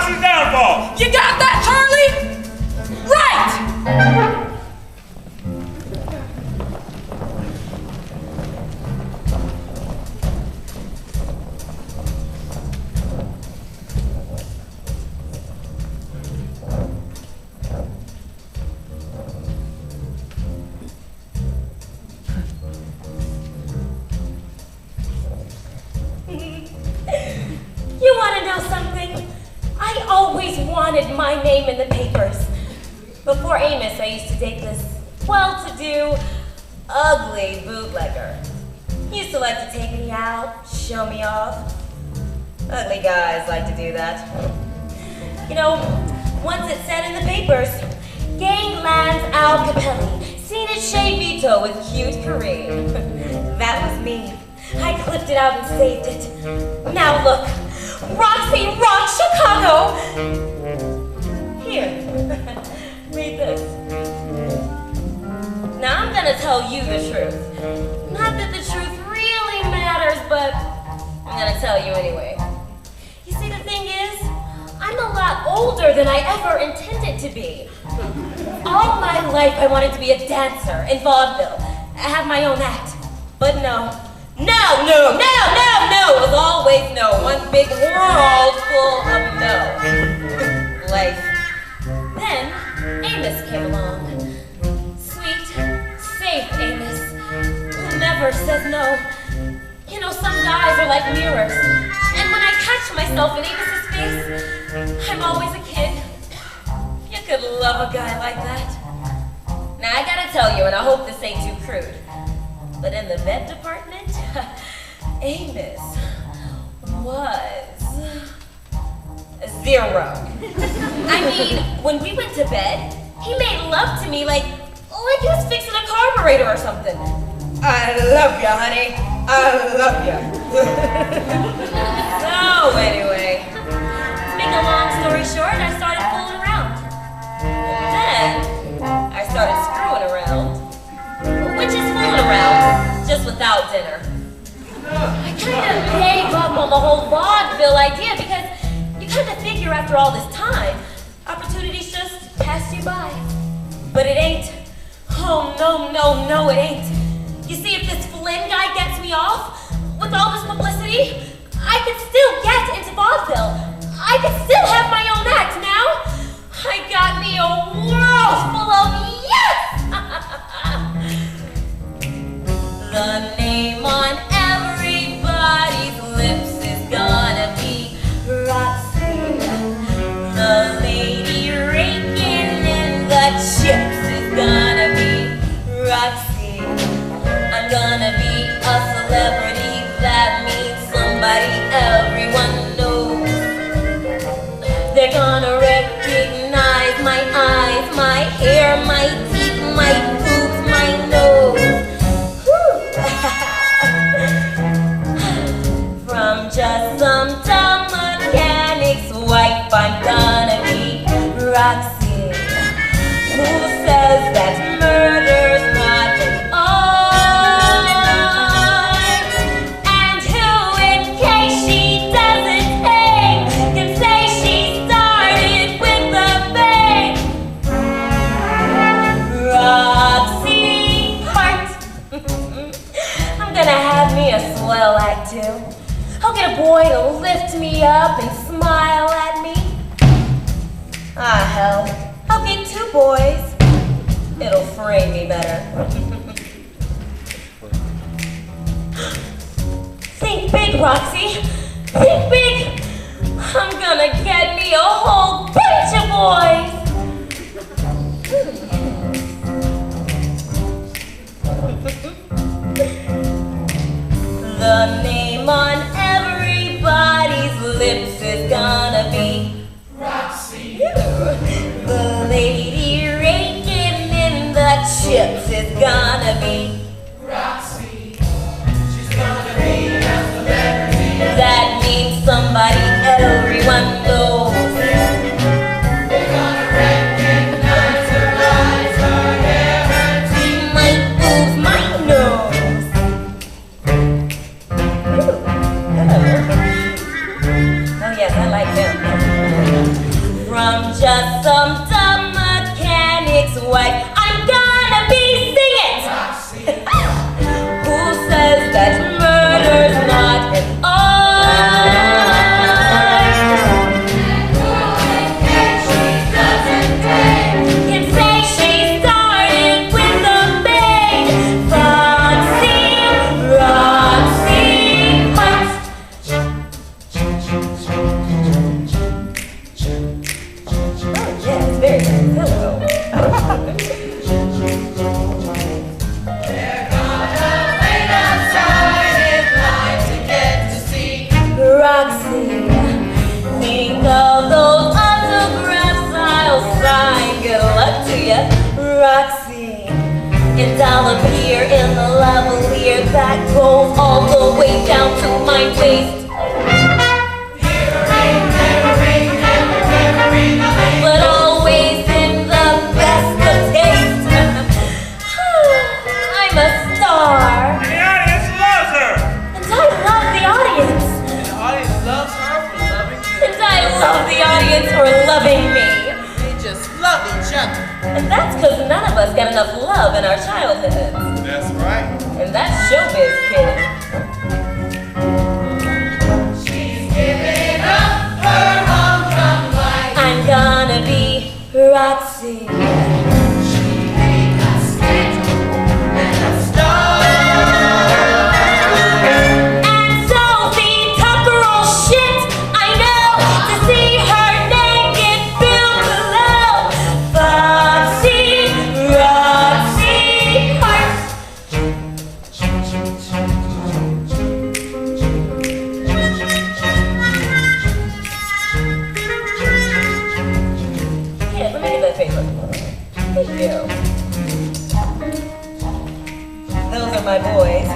Roxy's downfall. You got that, Charlie? Right! You want to know something? I always wanted my name in the papers. Before Amos, I used to date this well-to-do, ugly bootlegger. He used to like to take me out, show me off. Ugly guys like to do that. You know, once it said in the papers, Gangland's Al Capelli, seen at Shea Vito with cute Kareem. That was me. I clipped it out and saved it. Now look, Roxy rocks Chicago! Here, read this. Now I'm gonna tell you the truth. Not that the truth really matters, but I'm gonna tell you anyway. You see, the thing is, I'm a lot older than I ever intended to be. All my life I wanted to be a dancer in vaudeville, have my own act. But no. No! It was always no. One big world full of no. Life. Then Amos came along. Sweet, safe Amos, who never says no. You know, some guys are like mirrors, and when I catch myself in Amos's face, I'm always a kid. You could love a guy like that. Now I gotta tell you, and I hope this ain't too crude, but in the vet department, Amos was zero. I mean, when we went to bed, he made love to me like he was fixing a carburetor or something. I love you, honey. I love you. So anyway, to make a long story short, I started fooling around. Then I started screwing around, which is fooling around, just without dinner. I kind of gave up on the whole vaudeville idea because you kind of figure after all this time, opportunities just pass you by. But it ain't. Oh, no, it ain't. You see, if this Flynn guy gets me off, with all this publicity, I could still get into vaudeville. I could still have my own act now. I got me a world full of yes! The name on everybody's lips is gonna be Roxy. The lady raking in the chips is gonna be Roxy. I'm gonna be a celebrity, that means somebody everyone knows. They're gonna recognize my eyes, my hair, my teeth, my boobs, my nose. From just some dumb mechanic's wife, I'm gonna be Roxy. Who says that murder's not an art? And who, in case she doesn't hang, can say she started with a bang? Roxy Hart. I'm gonna have me a swell act too. I'll get a boy to lift me up and smile at me. Ah, hell. I'll get two boys. It'll frame me better. Think big, Roxy. Think big. I'm gonna get me a whole bunch of boys. The name on everybody's lips is gonna be Roxy. The lady raking in the chips is gonna be Roxy. She's gonna be a celebrity. That means somebody everyone knows. And that's because none of us got enough love in our childhoods. That's right. And that's showbiz, kid. She's giving up her humdrum life. I'm gonna be Roxy. She made a skit and a star. And Sophie Tucker all shit, I know, to see her name get billed below. Foxy, Roxy, heart. Here, let me get that paper. Thank you. Those are my boys.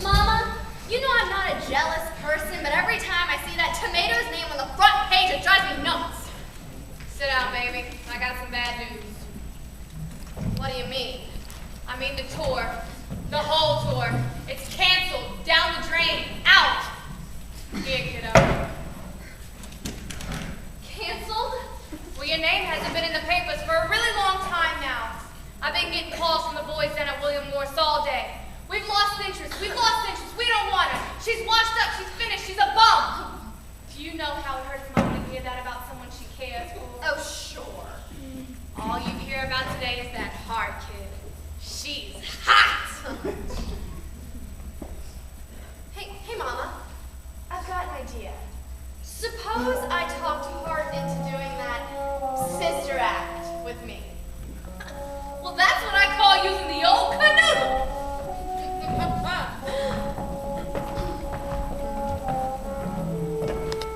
Mama, you know I'm not a jealous person, but every time I see that tomato's name on the front page, it drives me nuts. Sit down, baby. I got some bad news. What do you mean? I mean the tour. The whole tour. It's canceled. Down the drain. Out. Here, kiddo. Canceled? Well, your name hasn't been in the papers for a really long time now. I've been getting calls from the boys down at William Morris all day. We've lost interest. We've lost interest. We don't want her. She's washed up. She's finished. She's a bum. Do you know how it hurts Mama to hear that about someone she cares for? Oh, sure. All you hear about today is that hard kid. She's hot. Hey, Mama. I've got an idea. Suppose I talked Hart into doing that sister act with me. Well, that's what I call using the old canoodle.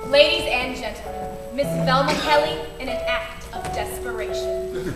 Ladies and gentlemen, Miss Velma Kelly in an act of desperation.